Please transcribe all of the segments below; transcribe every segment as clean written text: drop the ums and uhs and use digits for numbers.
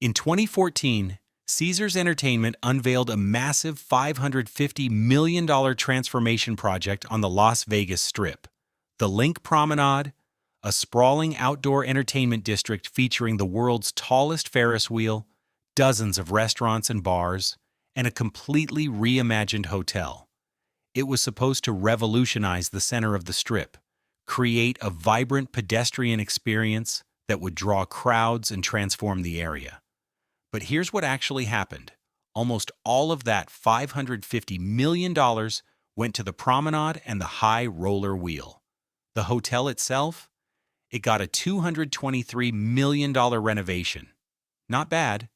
In 2014, Caesars Entertainment unveiled a massive $550 million transformation project on the Las Vegas Strip. The LINQ Promenade, a sprawling outdoor entertainment district featuring the world's tallest Ferris wheel, dozens of restaurants and bars, and a completely reimagined hotel. It was supposed to revolutionize the center of the Strip, create a vibrant pedestrian experience that would draw crowds and transform the area. But here's what actually happened. Almost all of that $550 million went to the promenade and the high roller wheel. The hotel itself? It got a $223 million renovation. Not bad,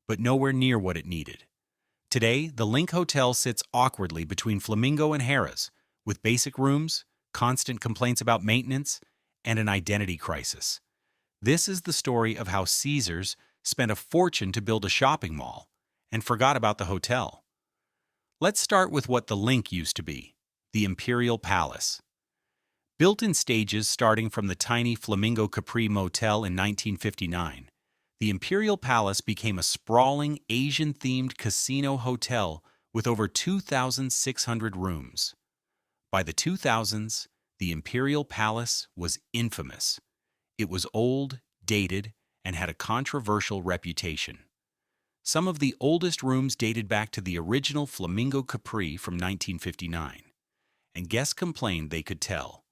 but nowhere near what it needed. Today, the LINQ Hotel sits awkwardly between Flamingo and Harrah's, with basic rooms, constant complaints about maintenance, and an identity crisis. This is the story of how Caesars spent a fortune to build a shopping mall and forgot about the hotel. Let's start with what the LINQ used to be, the Imperial Palace. Built in stages starting from the tiny Flamingo Capri Motel in 1959, the Imperial Palace became a sprawling Asian-themed casino hotel with over 2,600 rooms. By the 2000s, the Imperial Palace was infamous. It was old, dated, and had a controversial reputation. Some of the oldest rooms dated back to the original Flamingo Capri from 1959, and guests complained they could tell.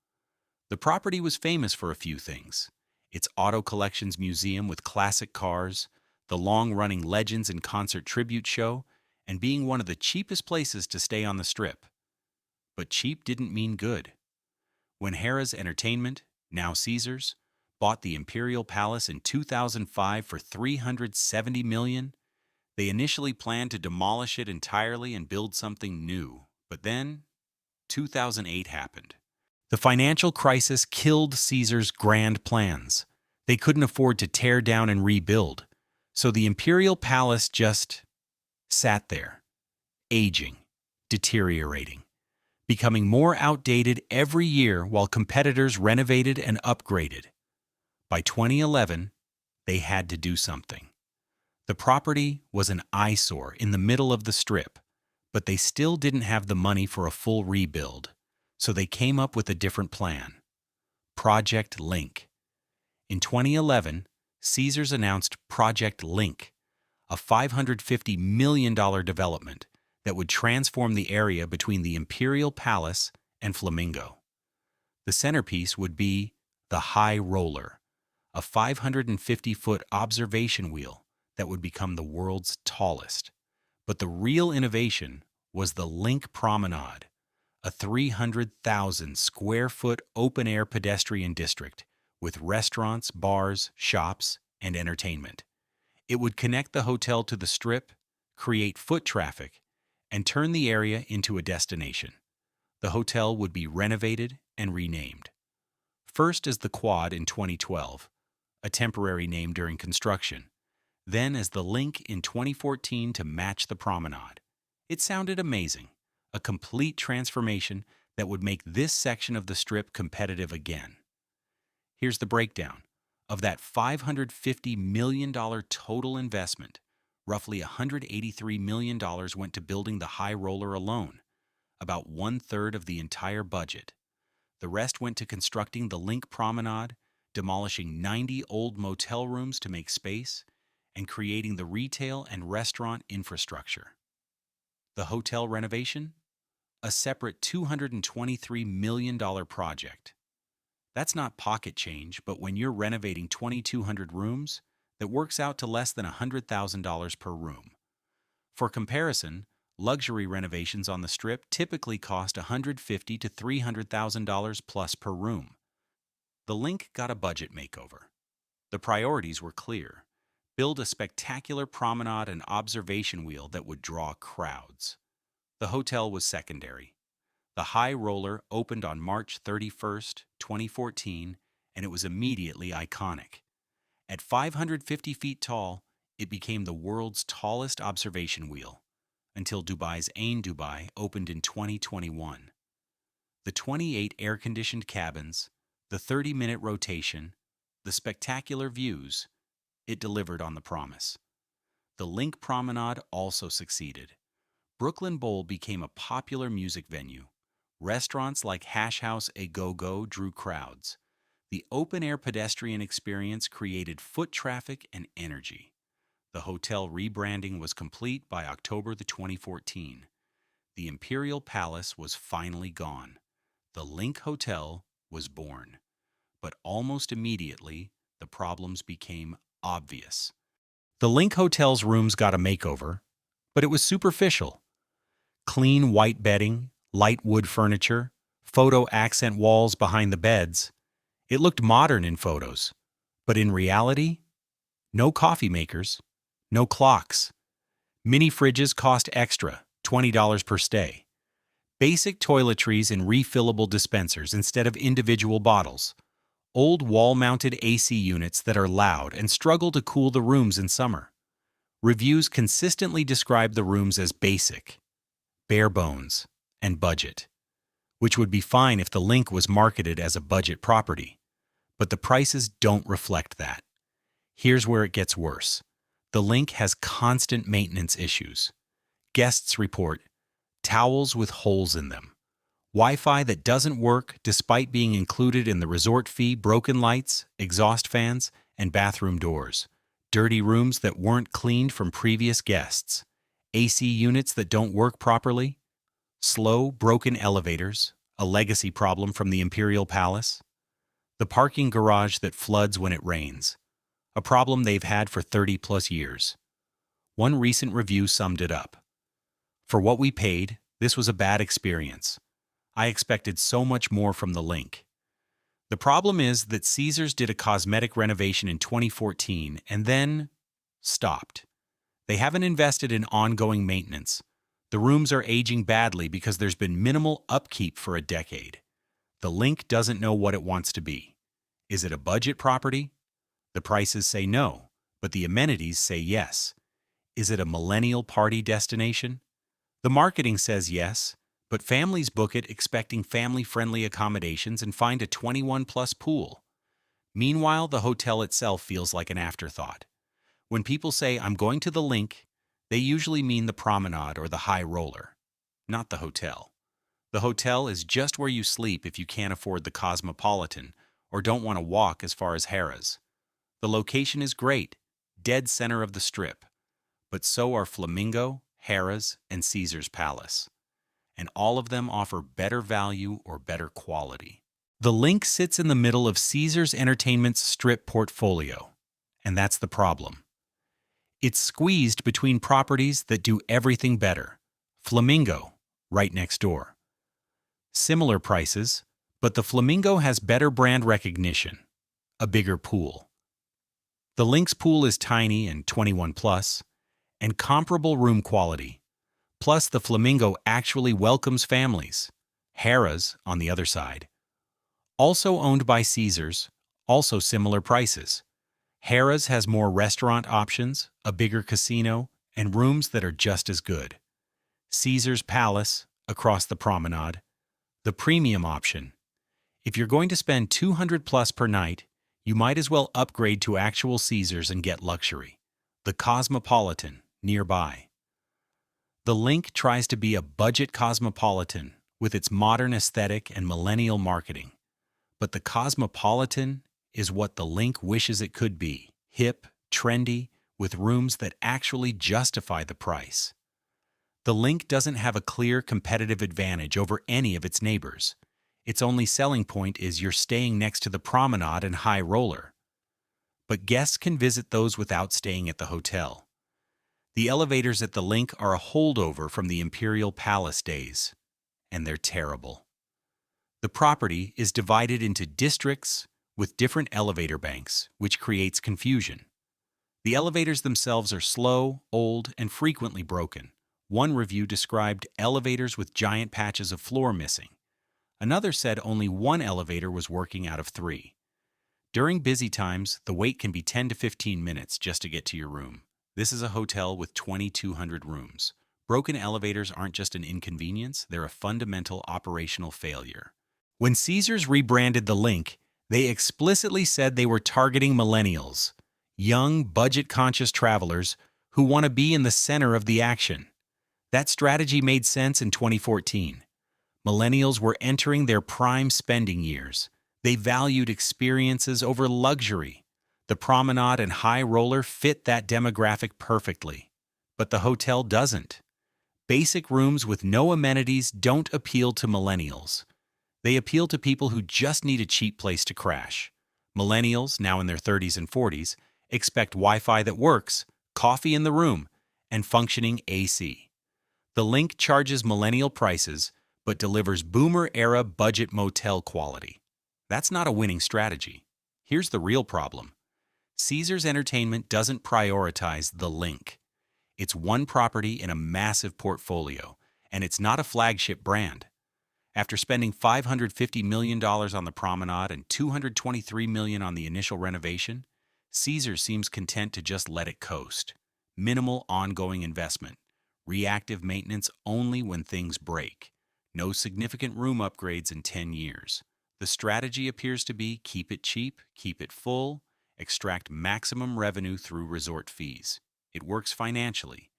The property was famous for a few things: its auto collections museum with classic cars, the long-running Legends and Concert tribute show, and being one of the cheapest places to stay on the Strip. But cheap didn't mean good. When Harrah's Entertainment, now Caesars, bought the Imperial Palace in 2005 for $370 million, they initially planned to demolish it entirely and build something new. But then, 2008 happened. The financial crisis killed Caesars' grand plans. They couldn't afford to tear down and rebuild, so the Imperial Palace just sat there, aging, deteriorating, becoming more outdated every year while competitors renovated and upgraded. By 2011, they had to do something. The property was an eyesore in the middle of the Strip, but they still didn't have the money for a full rebuild, so they came up with a different plan: Project LINQ. In 2011, Caesars announced Project LINQ, a $550 million development that would transform the area between the Imperial Palace and Flamingo. The centerpiece would be the High Roller, a 550-foot observation wheel that would become the world's tallest. But the real innovation was the LINQ Promenade, a 300,000-square-foot open-air pedestrian district with restaurants, bars, shops, and entertainment. It would connect the hotel to the Strip, create foot traffic, and turn the area into a destination. The hotel would be renovated and renamed. First as the Quad in 2012, a temporary name during construction, then as the LINQ in 2014 to match the promenade. It sounded amazing, a complete transformation that would make this section of the Strip competitive again. Here's the breakdown. Of that $550 million total investment, roughly $183 million went to building the High Roller alone, about one-third of the entire budget. The rest went to constructing the LINQ Promenade, demolishing 90 old motel rooms to make space, and creating the retail and restaurant infrastructure. The hotel renovation? A separate $223 million project. That's not pocket change, but when you're renovating 2,200 rooms, that works out to less than $100,000 per room. For comparison, luxury renovations on the Strip typically cost $150,000 to $300,000 plus per room. The LINQ got a budget makeover. The priorities were clear: build a spectacular promenade and observation wheel that would draw crowds. The hotel was secondary. The High Roller opened on March 31st, 2014, and it was immediately iconic. At 550 feet tall, it became the world's tallest observation wheel, until Dubai's Ain Dubai opened in 2021. The 28 air-conditioned cabins, the 30-minute rotation, the spectacular views, it delivered on the promise. The LINQ Promenade also succeeded. Brooklyn Bowl became a popular music venue. Restaurants like Hash House A Go Go drew crowds. The open-air pedestrian experience created foot traffic and energy. The hotel rebranding was complete by October 2014. The Imperial Palace was finally gone. The LINQ Hotel was born. But almost immediately, the problems became obvious. The LINQ Hotel's rooms got a makeover, but it was superficial. Clean white bedding, light wood furniture, photo accent walls behind the beds. It looked modern in photos, but in reality, no coffee makers, no clocks. Mini fridges cost extra, $20 per stay. Basic toiletries in refillable dispensers instead of individual bottles. Old wall-mounted AC units that are loud and struggle to cool the rooms in summer. Reviews consistently describe the rooms as basic, bare bones, and budget, which would be fine if the LINQ was marketed as a budget property. But the prices don't reflect that. Here's where it gets worse. The LINQ has constant maintenance issues. Guests report towels with holes in them, Wi-Fi that doesn't work despite being included in the resort fee, broken lights, exhaust fans, and bathroom doors, dirty rooms that weren't cleaned from previous guests, AC units that don't work properly, slow, broken elevators, a legacy problem from the Imperial Palace, the parking garage that floods when it rains, a problem they've had for 30-plus years. One recent review summed it up. For what we paid, this was a bad experience. I expected so much more from the LINQ. The problem is that Caesars did a cosmetic renovation in 2014 and then stopped. They haven't invested in ongoing maintenance. The rooms are aging badly because there's been minimal upkeep for a decade. The LINQ doesn't know what it wants to be. Is it a budget property? The prices say no, but the amenities say yes. Is it a millennial party destination? The marketing says yes, but families book it expecting family-friendly accommodations and find a 21-plus pool. Meanwhile, the hotel itself feels like an afterthought. When people say, "I'm going to the LINQ," they usually mean the promenade or the high roller, not the hotel. The hotel is just where you sleep if you can't afford the Cosmopolitan or don't want to walk as far as Harrah's. The location is great, dead center of the Strip, but so are Flamingo, Harrah's, and Caesars Palace. And all of them offer better value or better quality. The LINQ sits in the middle of Caesars Entertainment's Strip portfolio, and that's the problem. It's squeezed between properties that do everything better. Flamingo, right next door. Similar prices, but the Flamingo has better brand recognition, a bigger pool. The LINQ's pool is tiny and 21+, and comparable room quality. Plus, the Flamingo actually welcomes families. Harrah's, on the other side. Also owned by Caesars, also similar prices. Harrah's has more restaurant options, a bigger casino, and rooms that are just as good. Caesars Palace, across the promenade. The premium option. If you're going to spend $200+ per night, you might as well upgrade to actual Caesars and get luxury. The Cosmopolitan, nearby. The LINQ tries to be a budget cosmopolitan with its modern aesthetic and millennial marketing. But the Cosmopolitan is what the LINQ wishes it could be, hip, trendy, with rooms that actually justify the price. The LINQ doesn't have a clear competitive advantage over any of its neighbors. Its only selling point is you're staying next to the promenade and high roller. But guests can visit those without staying at the hotel. The elevators at the LINQ are a holdover from the Imperial Palace days, and they're terrible. The property is divided into districts with different elevator banks, which creates confusion. The elevators themselves are slow, old, and frequently broken. One review described elevators with giant patches of floor missing. Another said only one elevator was working out of 3. During busy times, the wait can be 10 to 15 minutes just to get to your room. This is a hotel with 2,200 rooms. Broken elevators aren't just an inconvenience, they're a fundamental operational failure. When Caesars rebranded the LINQ, they explicitly said they were targeting millennials, young, budget-conscious travelers who want to be in the center of the action. That strategy made sense in 2014. Millennials were entering their prime spending years. They valued experiences over luxury. The Promenade and High Roller fit that demographic perfectly. But the hotel doesn't. Basic rooms with no amenities don't appeal to millennials. They appeal to people who just need a cheap place to crash. Millennials, now in their 30s and 40s, expect Wi-Fi that works, coffee in the room, and functioning AC. The LINQ charges millennial prices, but delivers boomer-era budget motel quality. That's not a winning strategy. Here's the real problem. Caesars Entertainment doesn't prioritize the LINQ. It's one property in a massive portfolio, and it's not a flagship brand. After spending $550 million on the Promenade and $223 million on the initial renovation, Caesars seems content to just let it coast. Minimal ongoing investment. Reactive maintenance only when things break. No significant room upgrades in 10 years. The strategy appears to be keep it cheap, keep it full, extract maximum revenue through resort fees. It works financially.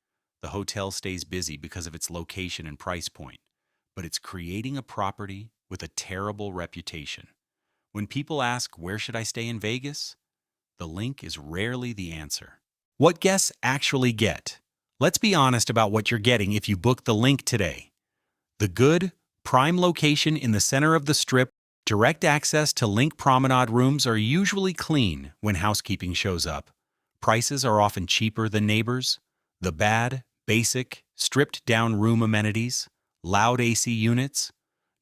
The hotel stays busy because of its location and price point, but it's creating a property with a terrible reputation. When people ask, where should I stay in Vegas? The LINQ is rarely the answer. What guests actually get? Let's be honest about what you're getting if you book the LINQ today. The good, prime location in the center of the Strip, direct access to LINQ Promenade rooms are usually clean when housekeeping shows up. Prices are often cheaper than neighbors. The bad, basic, stripped-down room amenities, loud AC units,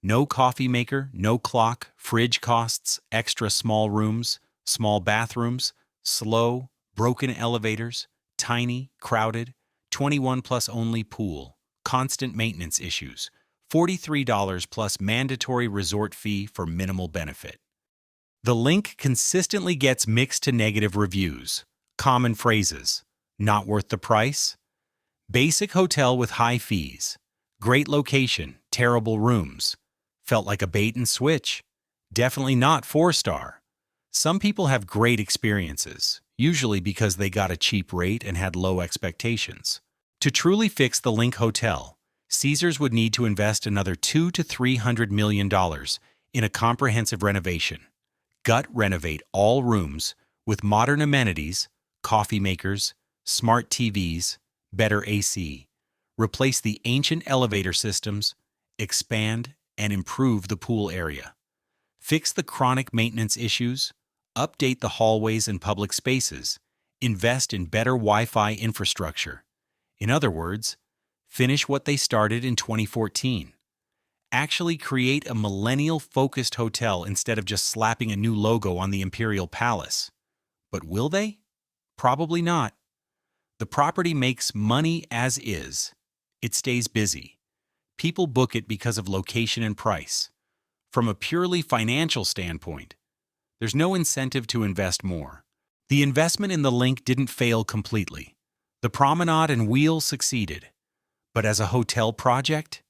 no coffee maker, no clock, fridge costs, extra small rooms, small bathrooms, slow, broken elevators, tiny, crowded, 21+ only pool, constant maintenance issues, $43 plus mandatory resort fee for minimal benefit. The LINQ consistently gets mixed to negative reviews. Common phrases: not worth the price, basic hotel with high fees, great location, terrible rooms, felt like a bait and switch, definitely not 4-star. Some people have great experiences, usually because they got a cheap rate and had low expectations. To truly fix the LINQ Hotel, Caesars would need to invest another $200 to $300 million in a comprehensive renovation. Gut renovate all rooms with modern amenities, coffee makers, smart TVs, better AC, replace the ancient elevator systems, expand and improve the pool area, fix the chronic maintenance issues, update the hallways and public spaces, invest in better Wi-Fi infrastructure. In other words, finish what they started in 2014. Actually create a millennial-focused hotel instead of just slapping a new logo on the Imperial Palace. But will they? Probably not. The property makes money as is. It stays busy. People book it because of location and price. From a purely financial standpoint, there's no incentive to invest more. The investment in the LINQ didn't fail completely. The Promenade and Wheel succeeded. But as a hotel project,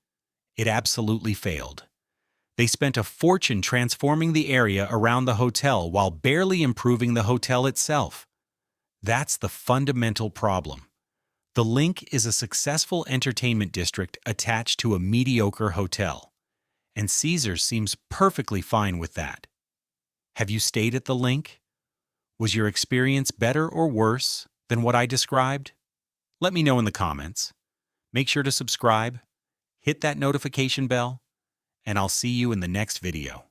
it absolutely failed. They spent a fortune transforming the area around the hotel while barely improving the hotel itself. That's the fundamental problem. The LINQ is a successful entertainment district attached to a mediocre hotel, and Caesars seems perfectly fine with that. Have you stayed at the LINQ? Was your experience better or worse than what I described? Let me know in the comments. Make sure to subscribe, hit that notification bell, and I'll see you in the next video.